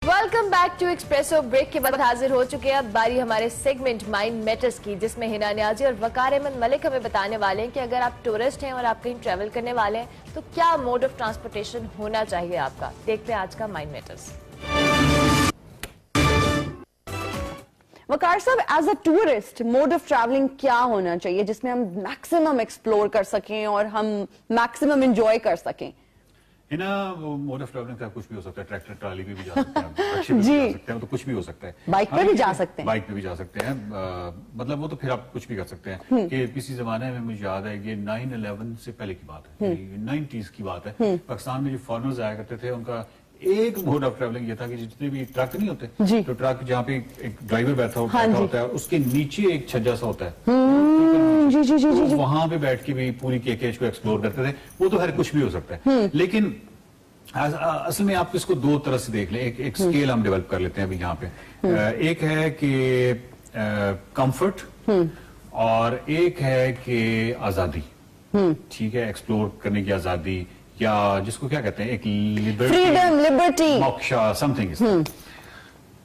Welcome back to Expresso. Break کے بعد حاضر ہو چکے ہیں. اب باری ہمارے سیگمنٹ مائنڈ میٹرز کی, جس میں ہنا نیازی اور وقار احمد ملک ہمیں بتانے والے ہیں کہ اگر آپ ٹورسٹ ہیں اور آپ کہیں ٹریول کرنے والے ہیں تو کیا موڈ آف ٹرانسپورٹیشن ہونا چاہیے آپ کا. دیکھتے ہیں آج کا مائنڈ میٹرز. وقار صاحب, as a tourist mode of travelling کیا ہونا چاہیے جس میں ہم میکسیمم ایکسپلور کر سکیں اور ہم میکسیمم انجوائے کر سکیں؟ موڈ آف ٹریولنگ کا کچھ بھی ہو سکتا ہے. ٹریکٹر ٹرالی پہ بھی جا سکتے ہیں, رکشے پہ بھی جا سکتے ہیں, تو کچھ بھی ہو سکتا ہے. بائک پہ بھی جا سکتے ہیں, بائک پہ بھی جا سکتے ہیں. مطلب وہ تو پھر آپ کچھ بھی کر سکتے ہیں. کہ کسی زمانے میں مجھے یاد ہے کہ 9/11 سے پہلے کی بات ہے, 90s کی بات ہے, پاکستان میں جو فارنرز آیا کرتے تھے ان کا ایک موڈ آف ٹریولنگ یہ تھا کہ جتنے بھی ٹرک نہیں ہوتے, تو ٹرک جہاں پہ ایک ڈرائیور بیٹھا ہوتا ہے, اس کے نیچے ایک چھجا سا ہوتا ہے, وہاں پہ بیٹھ کے بھی پوری کیچ کو ایکسپلور کرتے تھے. وہ تو ہر کچھ بھی ہو سکتا ہے, لیکن اصل میں آپ اس کو دو طرح سے دیکھ لیں. ایک سکیل ہم ڈیولپ کر لیتے ہیں ابھی یہاں پہ. ایک ہے کہ کمفرٹ اور ایک ہے کہ آزادی. ٹھیک ہے, ایکسپلور کرنے کی آزادی, یا جس کو کیا کہتے ہیں ایک فریڈم, لبرٹی, موکشا, سم تھنگ.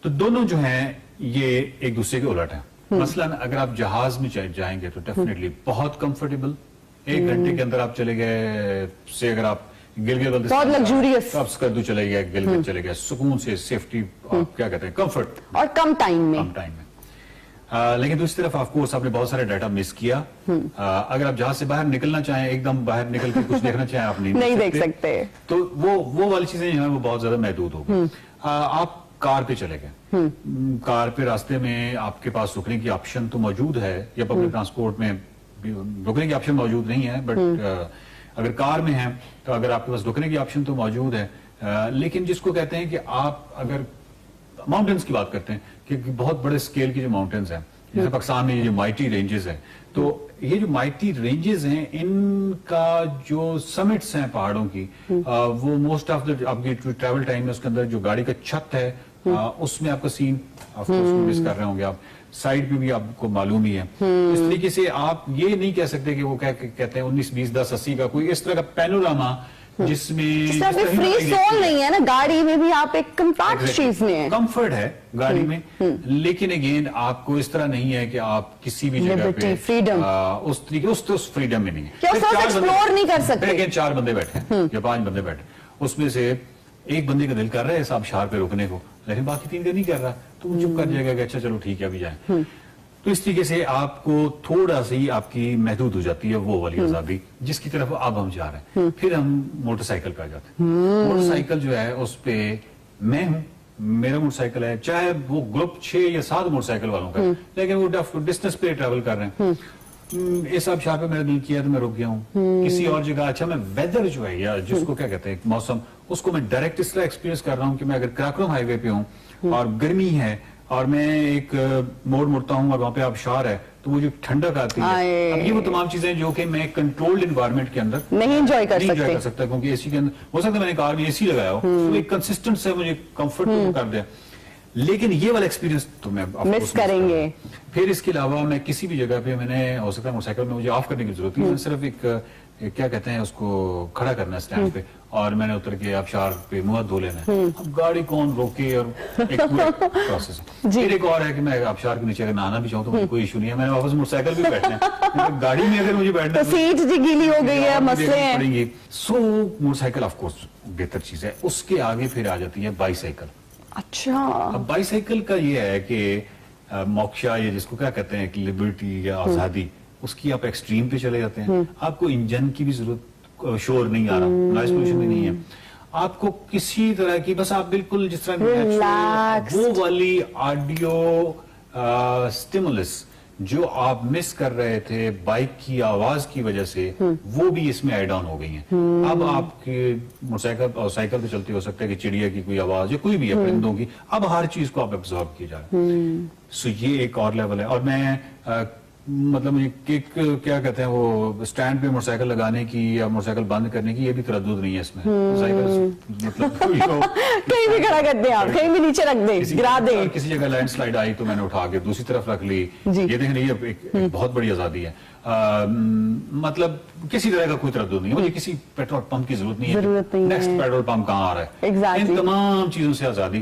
تو دونوں جو ہیں یہ ایک دوسرے کے الٹ ہیں. مثلاً اگر آپ جہاز میں جائیں گے تو ڈیفینیٹلی بہت کمفرٹیبل, 1 گھنٹے کے اندر آپ چلے گئے سے, اگر آپ گلگت بہت لگزوریس, آپ سکردو چلے گئے, گلگت چلے گئے, سکون سے, سیفٹی, کیا کہتے ہیں کمفرٹ, اور کم ٹائم میں. لیکن دوسری طرف آف کورس آپ نے بہت سارے ڈیٹا مس کیا. اگر آپ جہاز سے باہر نکلنا چاہیں, ایک دم باہر نکل کے کچھ دیکھنا چاہیں, آپ نہیں دیکھ سکتے. تو وہ والی چیزیں جو ہیں وہ بہت زیادہ محدود ہو گئی. آپ کار پہ چلے گئے, کار پہ راستے میں آپ کے پاس رکنے کی آپشن تو موجود ہے, یا پبلک ٹرانسپورٹ میں رکنے کی آپشن موجود نہیں ہے, بٹ اگر کار میں ہیں تو اگر آپ کے پاس رکنے کی آپشن تو موجود ہے. لیکن جس کو کہتے ہیں کہ آپ اگر ماؤنٹینز کی بات کرتے ہیں, کہ بہت بڑے اسکیل کی جو ماؤنٹینز ہیں, جیسے پاکستان میں یہ جو مائٹی رینجز ہیں, تو یہ جو مائٹی رینجز ہیں ان کا جو سمٹس ہیں پہاڑوں کی, وہ موسٹ آف دا آپ کی ٹریول ٹائم میں اس کے اندر جو گاڑی کا چھت ہے اس میں آپ کا سین آف کورس مس کر رہے ہوں گے آپ, سائڈ پہ بھی آپ کو معلوم ہی ہے. اس طریقے سے آپ یہ نہیں کہہ سکتے کہ وہ کہتے ہیں 19 20 10 80 کا کوئی اس طرح کا پینوراما جس میں فری سول نہیں ہے نا گاڑی میں بھی, آپ ایک کمپیکٹ چیز میں ہیں, کمفرٹ ہے گاڑی میں, لیکن اگین آپ کو اس طرح نہیں ہے کہ آپ کسی بھی جگہ پہ فریڈم اس طریقے اس فریڈم میں نہیں ہے. ایکسپلور نہیں کر سکتے. لیکن 4 بندے بیٹھے ہیں یا 5 بندے بیٹھے, اس میں سے ایک بندے کا دل کر رہا ہے صاحب شہر پہ رکنے کو, لیکن باقی 3 کا نہیں کر رہا, تو وہ چپ کر جائے گا کہ اچھا چلو ٹھیک ہے ابھی جائیں. تو اس طریقے سے آپ کو تھوڑا سی آپ کی محدود ہو جاتی ہے وہ والی آزادی جس کی طرف اب ہم جا رہے ہیں. پھر ہم موٹر سائیکل پہ آ جاتے ہیں. موٹر سائیکل جو ہے اس پہ میں ہوں, میرا موٹر سائیکل ہے, چاہے وہ گروپ 6 یا 7 موٹر سائیکل والوں کا, لیکن وہ ڈسٹینس پہ ٹریول کر رہے ہیں. اس اب شہر پہ میرا دل کیا تو میں رک گیا ہوں کسی اور جگہ. اچھا میں ویدر جو ہے یا جس کو کیا کہتے ہیں موسم, اس کو میں ڈائریکٹ اس طرح ایکسپیرینس کر رہا ہوں کہ میں اگر کراکرم ہائی وے پہ ہوں اور گرمی ہے اور میں ایک موڑ مڑتا ہوں اور وہاں پہ آبشار ہے, تو وہ جو ٹھنڈک آتی ہے, اب یہ وہ تمام چیزیں جو کہ میں کنٹرولڈ انوائرمنٹ کے اندر نہیں انجوائے کر سکتا, کیونکہ اے سی کے اندر ہو سکتا ہے میں نے کار میں اے سی لگایا ہو, تو ایک کنسسٹنٹ سے مجھے کمفرٹ کر دیا, لیکن یہ والا ایکسپیرینس تو میں مس کریں گے. پھر اس کے علاوہ میں کسی بھی جگہ پہ میں نے ہو سکتا ہے موٹر سائیکل میں مجھے آف کرنے کی ضرورت نہیں, صرف ایک کیا کہتے ہیں اس کو کھڑا کرنا ہے اسٹینڈ پہ, اور میں نے اتر کے آبشار پہ منہ دھو لینا ہے. اب گاڑی کون روکے, اور ایک پروسیس. پھر ایک اور ہے کہ میں آبشار کے نیچے اگر نہانا بھی چاہوں تو مجھے کوئی ایشو نہیں ہے, میں نے واپس موٹر سائیکل بھی بیٹھنا ہے, گاڑی میں اگر مجھے بیٹھنا ہے سیٹ جی گیلی ہو گئی ہے, مسئلے ہیں. So motor cycle of course بہتر چیز ہے. اس کے آگے پھر آ جاتی ہے بائی سائیکل. اچھا, اب بائی سائیکل کا یہ ہے کہ موکشا یا جس کو کیا کہتے ہیں کہ لبرٹی یا آزادی, اس کی آپ ایکسٹریم پہ چلے جاتے ہیں. آپ کو انجن کی بھی ضرورت, شور نہیں آ رہا, نوائز پولوشن بھی نہیں ہے, آپ کو کسی طرح کی, بس آپ بالکل جس طرح وہ والی آڈیو سٹیمولس جو آپ مس کر رہے تھے بائک کی آواز کی وجہ سے, وہ بھی اس میں ایڈ آن ہو گئی ہیں. اب آپ کے موٹر سائیکل اور سائیکل پہ چلتے ہو سکتا ہے کہ چڑیا کی کوئی آواز یا کوئی بھی ہے پرندوں کی, اب ہر چیز کو آپ ایبزارب کیے جا رہے ہیں. سو یہ ایک اور لیول ہے. اور میں مطلب مجھے کیا کہتے ہیں وہ اسٹینڈ پہ موٹر سائیکل لگانے کی یا موٹر سائیکل بند کرنے کی یہ بھی تردد نہیں ہے اس میں. مطلب کہیں بھی کھڑا کر دیں, آپ کہیں بھی نیچے رکھ دیں, گرا دیں. کسی جگہ لینڈ سلائڈ آئی تو میں نے اٹھا کے دوسری طرف رکھ لی. یہ دیکھیں یہ ایک بہت بڑی آزادی ہے. مطلب کسی طرح کا کوئی تردد نہیں ہے, مجھے کسی پیٹرول پمپ کی ضرورت نہیں ہے, نیکسٹ پیٹرول پمپ کہاں آ رہا ہے, ان تمام چیزوں سے آزادی.